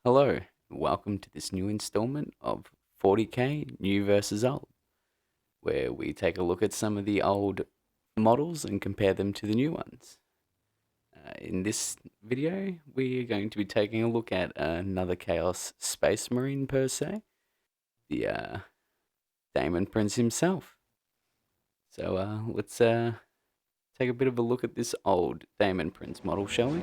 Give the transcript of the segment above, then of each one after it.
Hello, welcome to this new installment of 40k New versus Old, where we take a look at some of the old models and compare them to the new ones. In this video, we are going to be taking a look at another Chaos Space Marine per se, the Daemon Prince himself. So let's take a bit of a look at this old Daemon Prince model, shall we?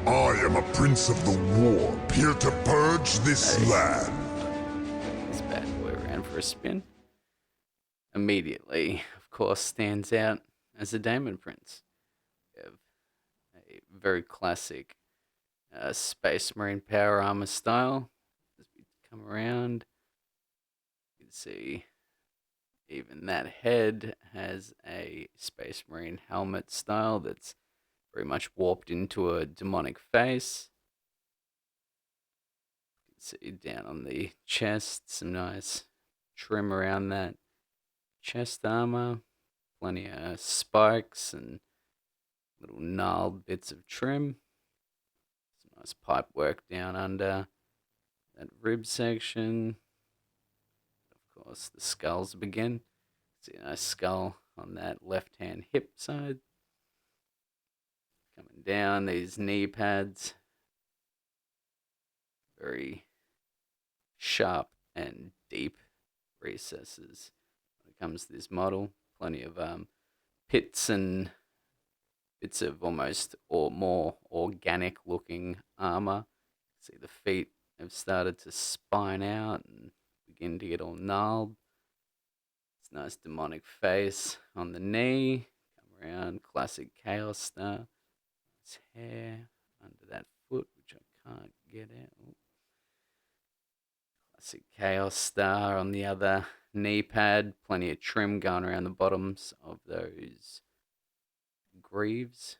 I am a prince of the warp, here to purge this Hey. land. This bad boy ran for a spin. Immediately, of course, stands out as a Daemon Prince. We have a very classic Space Marine power armor style. As we come around, you can see even that head has a Space Marine helmet style that's very much warped into a demonic face. You can see down on the chest, some nice trim around that chest armor, plenty of spikes and little gnarled bits of trim. Some nice pipe work down under that rib section. Of course, the skulls begin. See a nice skull on that left hand hip side. Coming down, these knee pads. Very sharp and deep recesses when it comes to this model. Plenty of pits and bits of almost or more organic looking armor. See the feet have started to spine out and begin to get all gnarled. It's nice demonic face on the knee. Come around, classic chaos star. His hair under that foot, which I can't get out. Classic chaos star on the other knee pad. Plenty of trim going around the bottoms of those greaves.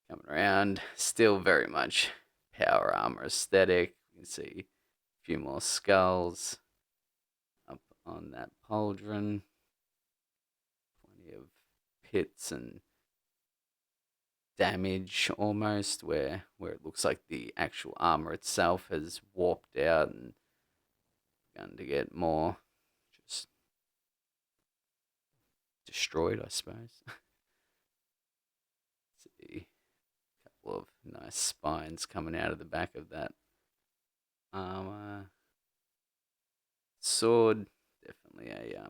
Coming around, still very much power armor aesthetic. You can see a few more skulls up on that pauldron. Plenty of pits and damage almost where it looks like the actual armor itself has warped out and begun to get more just destroyed, I suppose. See a couple of nice spines coming out of the back of that armor. Sword, definitely a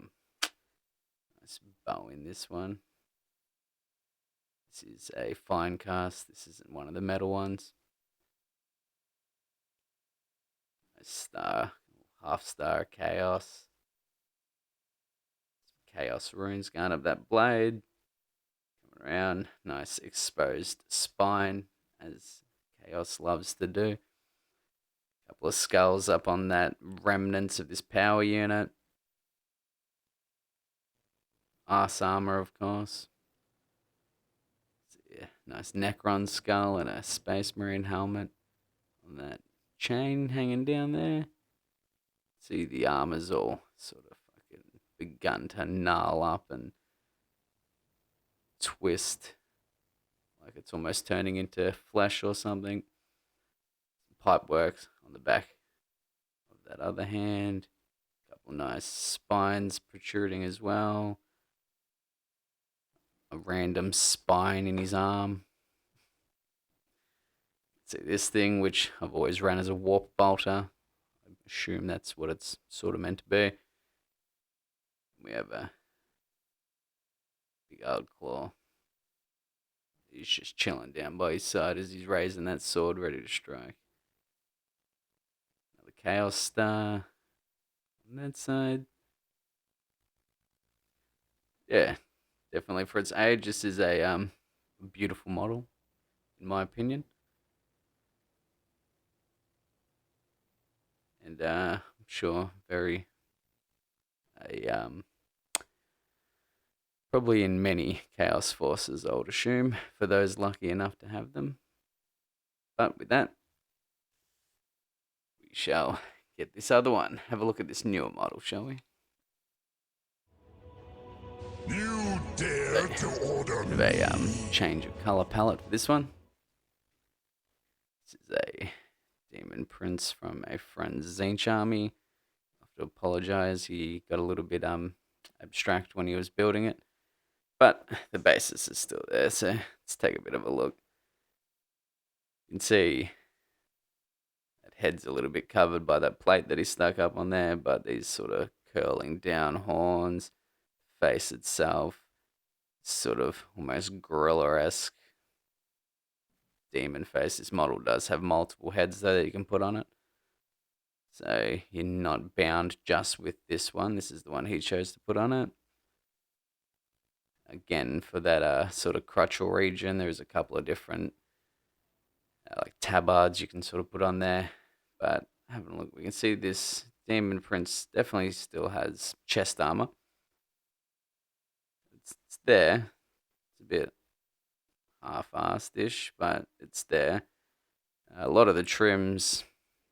nice bow in this one. This is a fine cast. This isn't one of the metal ones. A star, half star chaos. Some chaos runes going up that blade. Coming around, nice exposed spine, as chaos loves to do. Couple of skulls up on that remnants of this power unit. Arse armor, of course. Yeah, nice Necron skull and a Space Marine helmet on that chain hanging down there. See, the armor's all sort of fucking begun to gnarl up and twist like it's almost turning into flesh or something. Pipe works on the back of that other hand. Couple nice spines protruding as well. A random spine in his arm. See this thing, which I've always ran as a warp bolter. I assume that's what it's sort of meant to be. We have a big old claw. He's just chilling down by his side as he's raising that sword ready to strike. Another Chaos Star on that side. Yeah, definitely for its age, this is a beautiful model, in my opinion. And I'm sure very a probably in many Chaos Forces, I would assume, for those lucky enough to have them. But with that, we shall get this other one. Have a look at this newer model, shall we? You dare to order Bit of me? a change of color palette for this one. This is a Daemon Prince from a friend's Zinch army. I have to apologize. He got a little bit abstract when he was building it, but the basis is still there. So let's take a bit of a look. You can see that head's a little bit covered by that plate that he stuck up on there, but these sort of curling down horns, face itself, sort of almost gorilla-esque demon face. This model does have multiple heads though that you can put on it. So you're not bound just with this one. This is the one he chose to put on it. Again, for that sort of crutchal region, there's a couple of different like tabards you can sort of put on there. But having a look, we can see this Daemon Prince definitely still has chest armor. It's there. It's a bit half-assed-ish, but it's there. A lot of the trims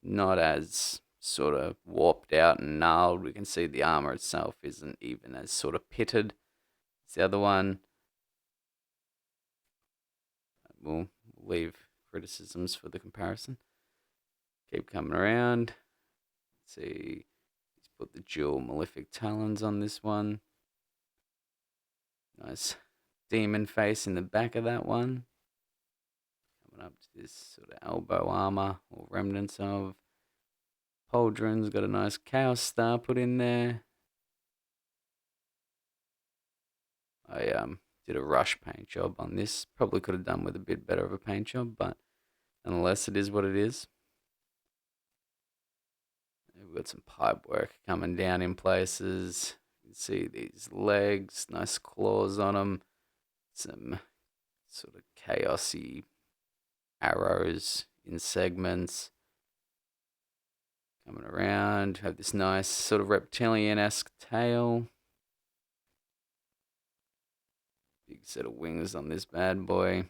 not as sort of warped out and gnarled. We can see the armor itself isn't even as sort of pitted as the other one. We'll leave criticisms for the comparison. Keep coming around. Let's see, he's put the dual malefic talons on this one. Nice demon face in the back of that one. Coming up to this sort of elbow armor or remnants of. Pauldron's got a nice chaos star put in there. I did a rush paint job on this. Probably could have done with a bit better of a paint job, but nonetheless, it is what it is. We've got some pipe work coming down in places. You can see these legs, nice claws on them. Some sort of chaosy arrows in segments. Coming around, have this nice sort of reptilian-esque tail. Big set of wings on this bad boy.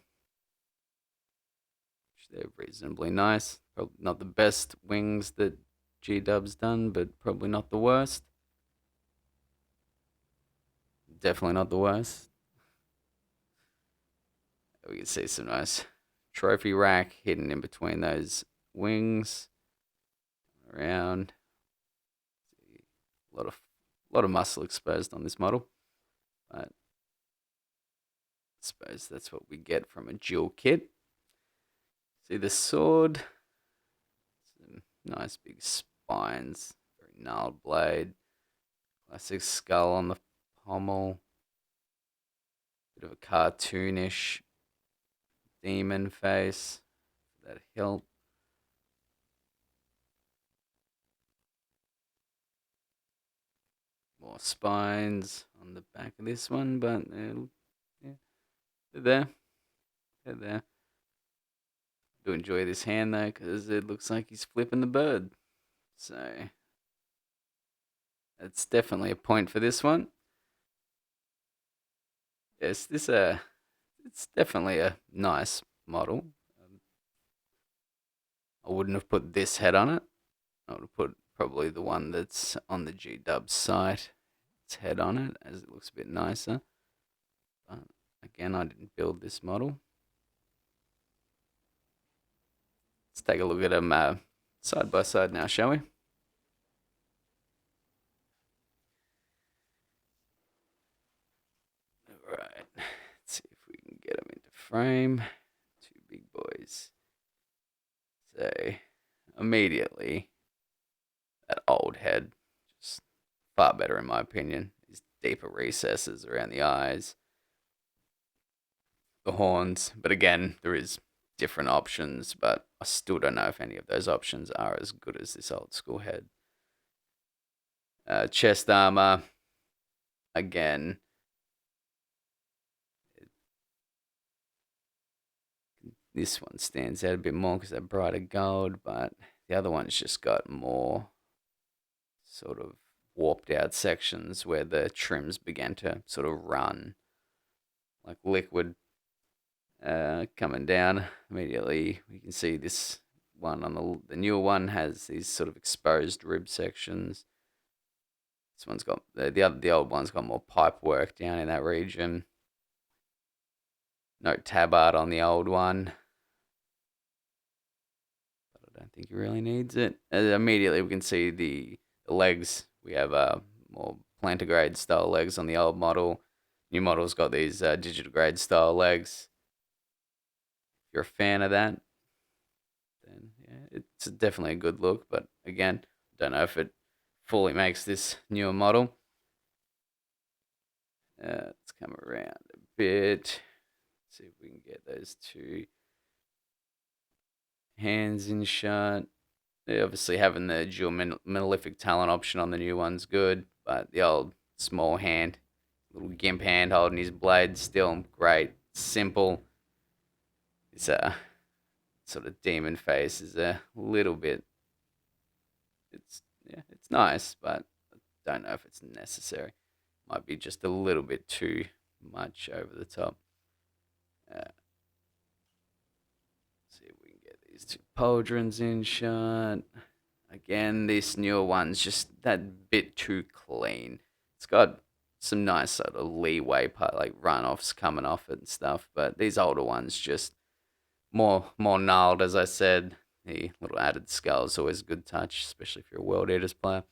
They're reasonably nice. Probably not the best wings that G-Dub's done, but probably not the worst. Definitely not the worst. We can see some nice trophy rack hidden in between those wings. Around. A lot of muscle exposed on this model. But I suppose that's what we get from a dual kit. See the sword. Some nice big spines. Very gnarled blade. Classic skull on the pommel. Bit of a cartoonish demon face. That hilt. More spines on the back of this one, but yeah, they're there. They're there. I do enjoy this hand though, because it looks like he's flipping the bird. So that's definitely a point for this one. Yes, it's definitely a nice model. I wouldn't have put this head on it. I would have put probably the one that's on the G-Dub site. Its head on it, as it looks a bit nicer. But again, I didn't build this model. Let's take a look at them side by side now, shall we? Alright, let's see if we can get them into frame. Two big boys. So, immediately, that old head, just far better in my opinion. These deeper recesses around the eyes, the horns. But again, there is different options, but I still don't know if any of those options are as good as this old school head. Chest armor, again, this one stands out a bit more because they're brighter gold, but the other one's just got more sort of warped out sections where the trims began to sort of run like liquid. Coming down immediately, we can see this one on the newer one has these sort of exposed rib sections. This one's got the old one's got more pipe work down in that region. No tabard on the old one. But I don't think he really needs it. Immediately we can see the legs. We have more plantigrade style legs on the old model. New model's got these digitigrade style legs. If you're a fan of that, then yeah, it's definitely a good look. But again, don't know if it fully makes this newer model. Let's come around a bit. See if we can get those two hands in shot. Obviously, having the dual monolithic talent option on the new one's good, but the old small hand, little gimp hand holding his blade, still great. Simple. It's a sort of demon face is a little bit. It's nice, but I don't know if it's necessary. Might be just a little bit too much over the top. See if we can get these two pauldrons in shot. Again, this newer one's just that bit too clean. It's got some nice sort of leeway part, like runoffs coming off it and stuff, but these older ones just more gnarled, as I said. The little added skull is always a good touch, especially if you're a World Eaters player.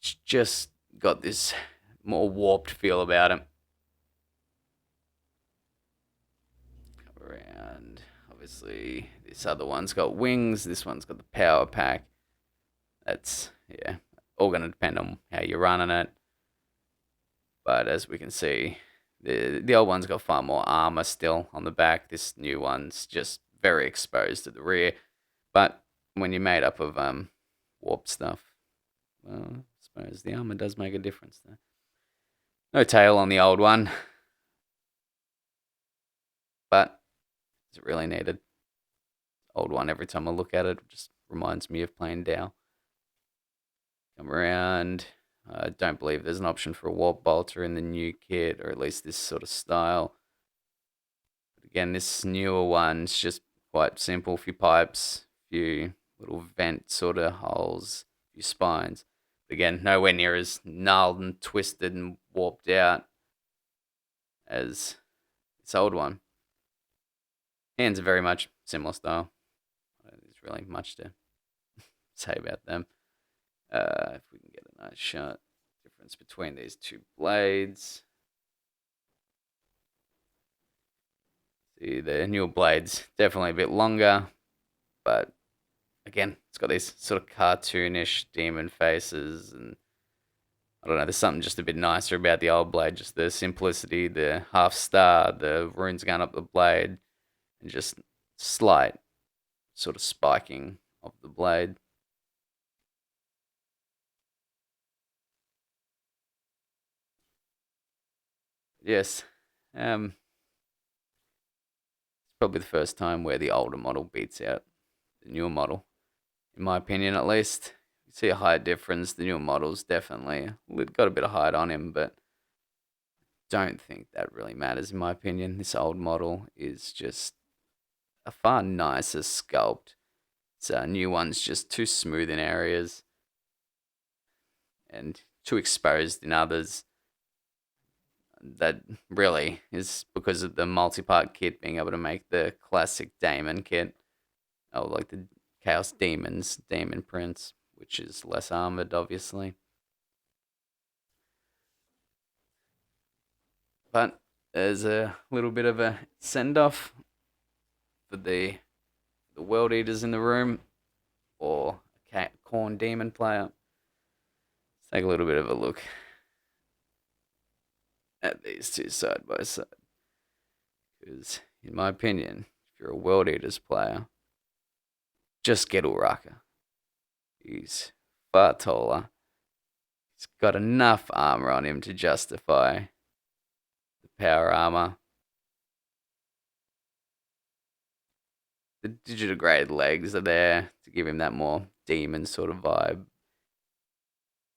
It's just got this more warped feel about it. Around. Obviously, this other one's got wings. This one's got the power pack. That's, yeah, all going to depend on how you're running it. But as we can see, the old one's got far more armor still on the back. This new one's just very exposed at the rear. But when you're made up of warped stuff, well, I suppose the armor does make a difference there. No tail on the old one, but is it really needed? Old one, every time I look at it, just reminds me of playing Dow. Come around. I don't believe there's an option for a warp bolter in the new kit, or at least this sort of style. But again, this newer one's just quite simple. A few pipes, a few little vent sort of holes, a few spines. But again, nowhere near as gnarled and twisted and warped out as this old one. Hands are very much similar style. There's really much to say about them. If we can get a nice shot, difference between these two blades. See, the newer blade's definitely a bit longer, but again, it's got these sort of cartoonish demon faces, and I don't know, there's something just a bit nicer about the old blade, just the simplicity, the half star, the runes going up the blade, and just slight sort of spiking of the blade. Yes, it's probably the first time where the older model beats out the newer model, in my opinion at least. You see a height difference. The newer model's definitely got a bit of height on him, but don't think that really matters in my opinion. This old model is just a far nicer sculpt. This new one's just too smooth in areas and too exposed in others. That really is because of the multi-part kit being able to make the classic Daemon kit. Oh, like the Chaos Demons, Daemon Prince, which is less armored, obviously. But there's a little bit of a send-off for the World Eaters in the room, or a Corn Demon player. Let's take a little bit of a look at these two side by side. Because, in my opinion, if you're a World Eaters player, just get Uraka. He's far taller. He's got enough armor on him to justify the power armor. The digitigrade legs are there to give him that more demon sort of vibe.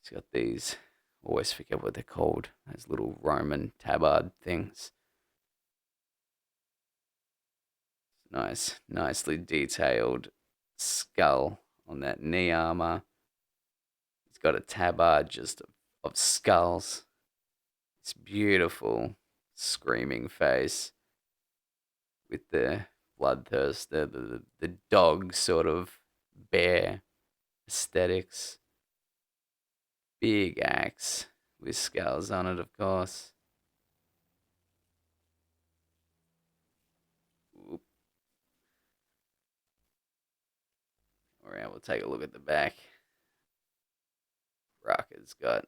He's got these, always forget what they're called, those little Roman tabard things. Nice, nicely detailed skull on that knee armor. He's got a tabard just of skulls. It's beautiful, screaming face with the bloodthirst, the dog sort of bear aesthetics. Big axe with skulls on it, of course. Oop. All right, we'll take a look at the back. Rocker's got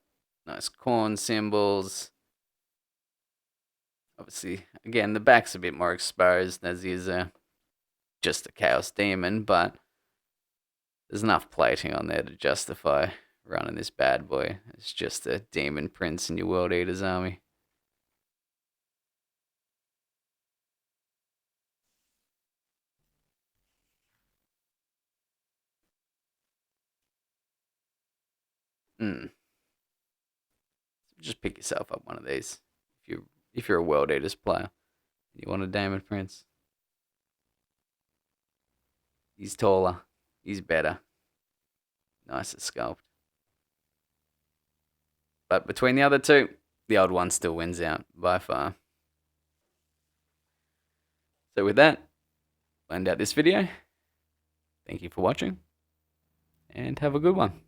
nice corn symbols. Obviously, again, the back's a bit more exposed as he's just a Chaos Demon, but there's enough plating on there to justify running this bad boy. It's just a Daemon Prince in your World Eaters army. Hmm. Just pick yourself up one of these if you're a World Eaters player. You want a Daemon Prince? He's taller. He's better. Nicer sculpt. But between the other two, the old one still wins out by far. So with that, we'll end out this video. Thank you for watching, and have a good one.